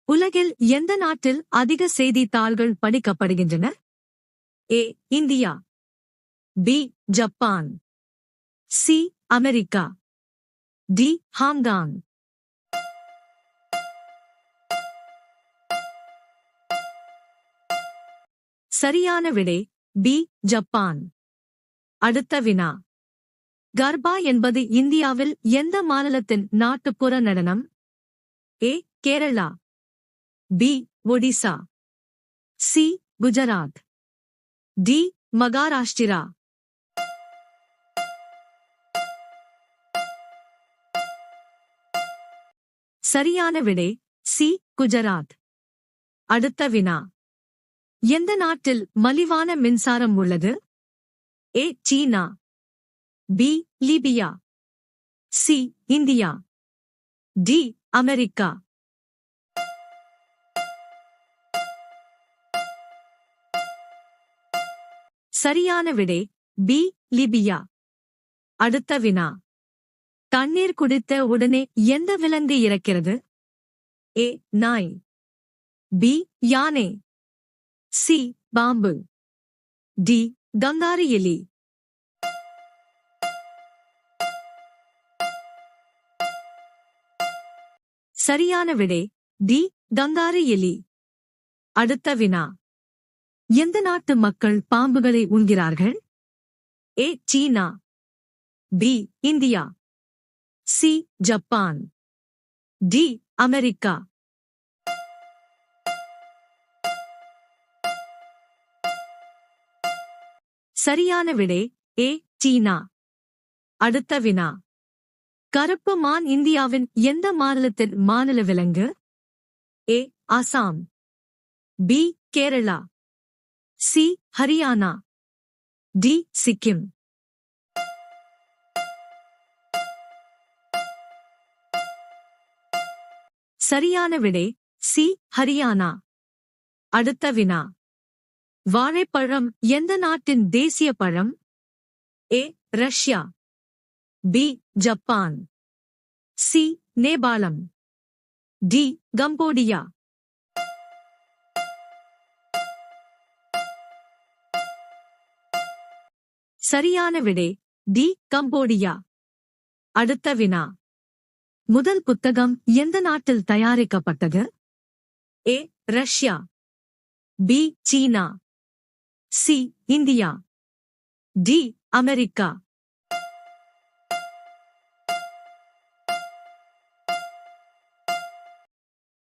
உலகில் எந்த நாட்டில் அதிக செய்தித்தாள்கள் படிக்கப்படுகின்றன? A. India. B. Japan. C. America. D. Hong Kong. சரியான விடை பி. ஜப்பான். அடுத்த வினா. கர்பா என்பது இந்தியாவில் எந்த மாநிலத்தின் நாட்டுப்புற நடனம்? A. Kerala. B. Odisha. C. Gujarat. D. Maharashtra. சரியான விடை சி. குஜராத். அடுத்த வினா. எந்த நாட்டில் மலிவான மின்சாரம் உள்ளது? A. China. B. Libya. C. India. D. America. சரியான விடை பி. லிபியா. அடுத்த வினா. தண்ணீர் குடித்த உடனே எந்த விலங்கு இறக்கிறது? ஏ. நாய். பி. யானை. சி. பாம்பு. டி. கங்காரு எலி. சரியான விடை டி. கங்காரு எலி. அடுத்த வினா. எந்த நாட்டு மக்கள் பாம்புகளை உண்கிறார்கள்? A. China. B. India. C. Japan. D. America. சரியான விடை ஏ. சீனா. அடுத்த வினா. கருப்பு மான் இந்தியாவின் எந்த மாநிலத்தின் மாநில விலங்கு? A. Assam. B. Kerala. C. Haryana. D. Sikkim. சரியான விடை சி. ஹரியானா. அடுத்த வினா. வாழைப்பழம் எந்த நாட்டின் தேசிய பழம்? ஏ. ரஷ்யா. பி. ஜப்பான். சி. நேபாளம். டி. கம்போடியா. சரியான விடை டி. கம்போடியா. அடுத்த வினா. முதல் புத்தகம் எந்த நாட்டில் தயாரிக்கப்பட்டது? ஏ. ரஷ்யா. பி. சீனா. சி. இந்தியா. டி. அமெரிக்கா.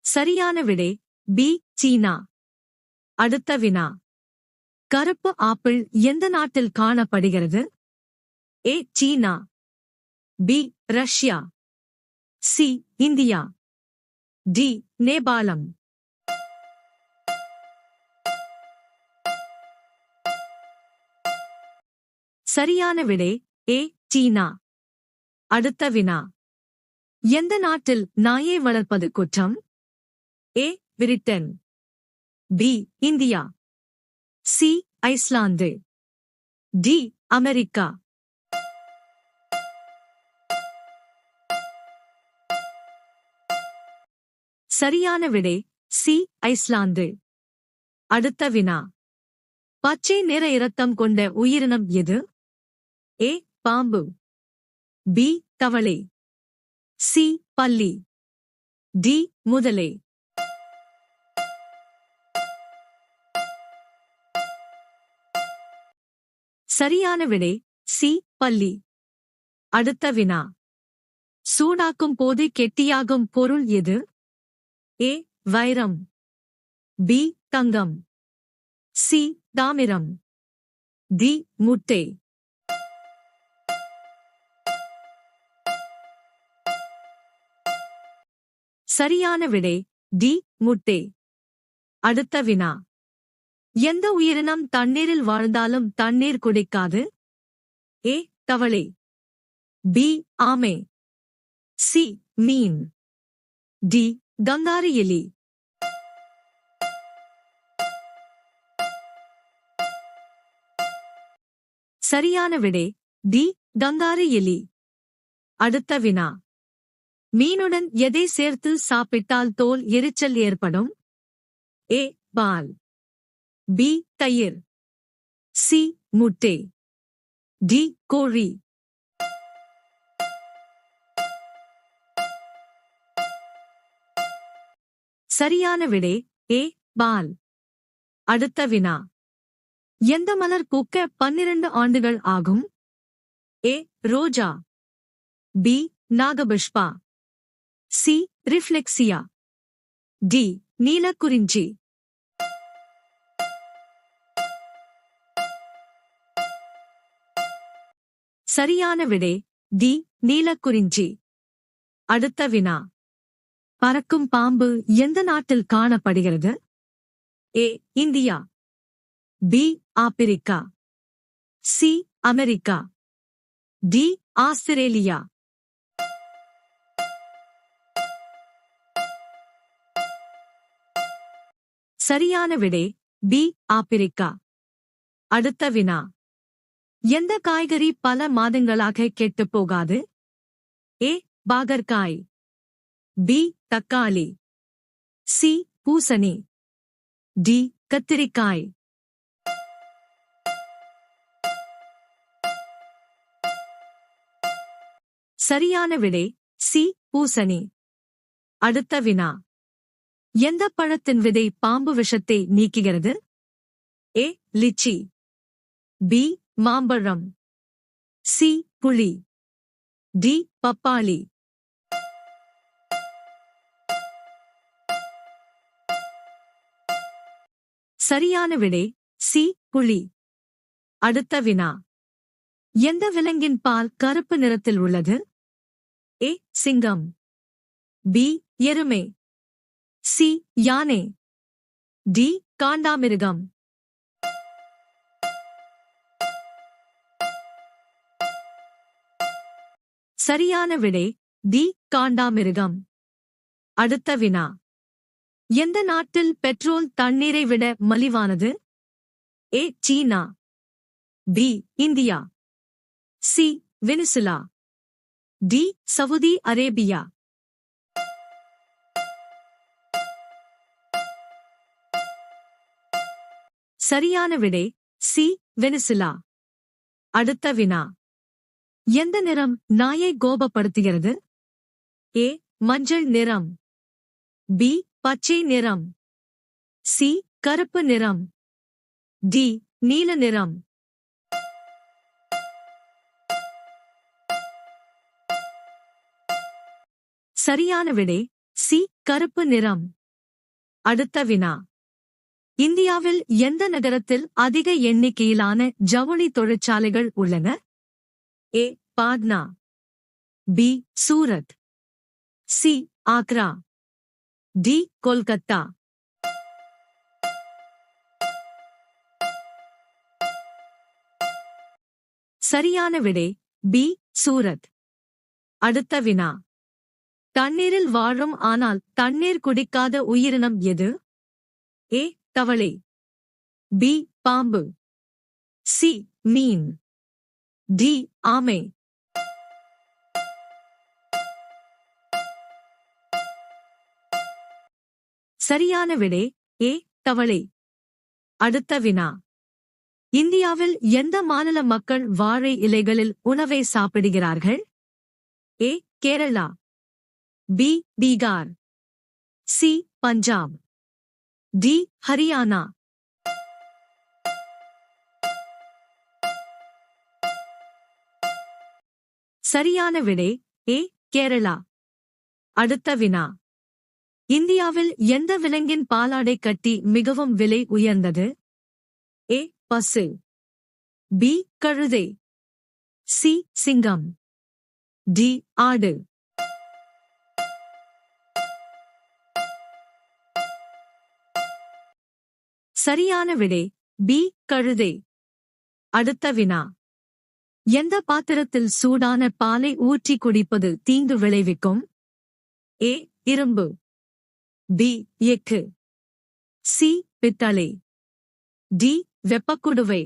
சரியான விடை பி. சீனா. அடுத்த வினா. கருப்பு ஆப்பிள் எந்த நாட்டில் காணப்படுகிறது? A. China. B. Russia. C. India. D. நேபாளம். சரியான விடை ஏ. சீனா. அடுத்த வினா. எந்த நாட்டில் நாயை வளர்ப்பது குற்றம்? A. Britain. B. India. C. Iceland. D. America. சரியான விடை சி. ஐஸ்லாந்து. அடுத்த வினா. பச்சை நிற இரத்தம் கொண்ட உயிரினம் எது? ஏ. பாம்பு. பி. தவளை. சி. பல்லி. டி. முதலை. சரியான விடை சி. பல்லி. அடுத்த வினா. சூடாக்கும் போது கெட்டியாகும் பொருள் எது? ஏ. வைரம். பி. தங்கம். சி. தாமிரம். டி. முட்டை. சரியான விடை டி. முட்டை. அடுத்த வினா. எந்த உயிரினம் தண்ணீரில் வாழ்ந்தாலும் தண்ணீர் குடிக்காது? ஏ. தவளை. பி. ஆமை. சி. மீன். டி. கங்காரு எலி. சரியான விடை டி. கங்காரு எலி. அடுத்த வினா. மீனுடன் எதை சேர்த்து சாப்பிட்டால் தோல் எரிச்சல் ஏற்படும்? ஏ பால், பி தயிர், சி முட்டை, டி கோழி. சரியான விடை ஏ பால். அடுத்த வினா. எந்த மலர் பூக்க 12 ஆண்டுகள் ஆகும்? ஏ ரோஜா, பி நாகபுஷ்பா, சி ரிஃப்ளெக்சியா, டி நீலக்குறிஞ்சி. சரியான விடை டி நீலக்குறிஞ்சி. அடுத்த வினா. பறக்கும் பாம்பு எந்த நாட்டில் காணப்படுகிறது? A India, B Africa, C America, D Australia. சரியான விடை பி ஆப்பிரிக்கா. அடுத்த வினா. எந்த காய்கறி பல மாதங்களாக கெட்டுப் போகாது? ஏ பாகற்காய், பி தக்காளி, சி பூசணி, டி கத்திரிக்காய். சரியான விடை சி பூசணி. அடுத்த வினா. எந்த பழத்தின் விதை பாம்பு விஷத்தை நீக்குகிறது? ஏ லிச்சி, பி மாம்பழம், சி புளி, டி பப்பாளி. சரியான விடை சி புளி. அடுத்த வினா. எந்த விலங்கின் பால் கருப்பு நிறத்தில் உள்ளது? ஏ சிங்கம், பி எருமை, சி யானை, டி காண்டாமிருகம். சரியான விடை டி காண்டாமிருகம். அடுத்த வினா. எந்த நாட்டில் பெட்ரோல் தண்ணீரை விட மலிவானது? A China, B India, C Venezuela, D Saudi Arabia. சரியான விடை சி வெனிசுலா. அடுத்த வினா. எந்த நிறம் நாயை கோபப்படுத்துகிறது? ஏ மஞ்சள் நிறம், பி பச்சை நிறம், சி கருப்பு நிறம், டி நீல நிறம். சரியான விடை சி கருப்பு நிறம். அடுத்த வினா. இந்தியாவில் எந்த நகரத்தில் அதிக எண்ணிக்கையிலான ஜவுளி தொழிற்சாலைகள் உள்ளன? A Patna, B Surat, C Agra, D Kolkata. சரியான விடை பி சூரத். அடுத்த வினா. தண்ணீரில் வாழும் ஆனால் தண்ணீர் குடிக்காத உயிரினம் எது? ஏ தவளை, பி பாம்பு, சி மீன், டி ஆமை. சரியான விடை ஏ தவளை. அடுத்த வினா. இந்தியாவில் எந்த மாநில மக்கள் வாழை இலைகளில் உணவை சாப்பிடுகிறார்கள்? A Kerala, B Bihar, C Punjab, D Haryana. சரியான விடை ஏ கேரளா. அடுத்த வினா. இந்தியாவில் எந்த விலங்கின் பாலாடை கட்டி மிகவும் விலை உயர்ந்தது? ஏ பசு, பி கழுதை, சி சிங்கம், டி ஆடு. சரியான விடை பி கழுதை. அடுத்த வினா. எந்த பாத்திரத்தில் சூடான பாலை ஊற்றி குடிப்பது தீங்கு விளைவிக்கும்? ஏ இரும்பு, பி எக்கு, சி பித்தளை, டி வெப்பக்குடுவை.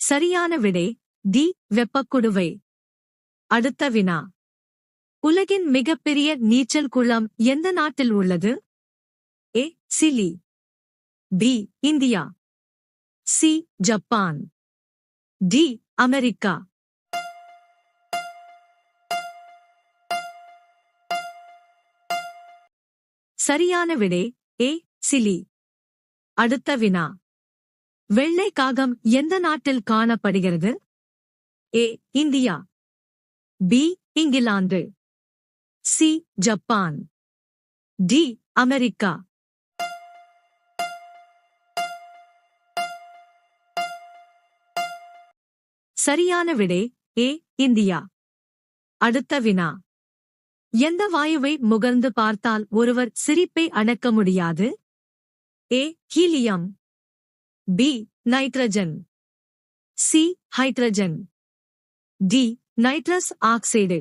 சரியான விடை டி வெப்பக்குடுவை. அடுத்த வினா. உலகின் மிகப்பெரிய நீச்சல் குளம் எந்த நாட்டில் உள்ளது? A Chile, B India, C Japan, D America. சரியான விடை ஏ சிலி. அடுத்த வினா. வெள்ளை காகம் எந்த நாட்டில் காணப்படுகிறது? A India, B England, C Japan, D America. சரியான விடை ஏ இந்தியா. அடுத்த வினா. எந்த வாயுவை முகர்ந்து பார்த்தால் ஒருவர் சிரிப்பை அடக்க முடியாது? A helium, B nitrogen, C hydrogen, D nitrous oxide.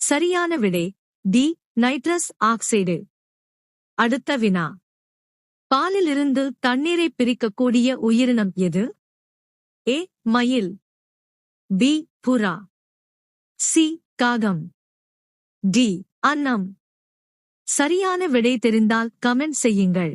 சரியான விடை டி நைட்ரஸ் ஆக்சைடு. அடுத்த வினா. பாலிலிருந்து தண்ணீரை பிரிக்கக்கூடிய உயிரினம் எது? ஏ மயில், பி புறா, சி காகம், டி அன்னம். சரியான விடை தெரிந்தால் கமெண்ட் செய்யுங்கள்.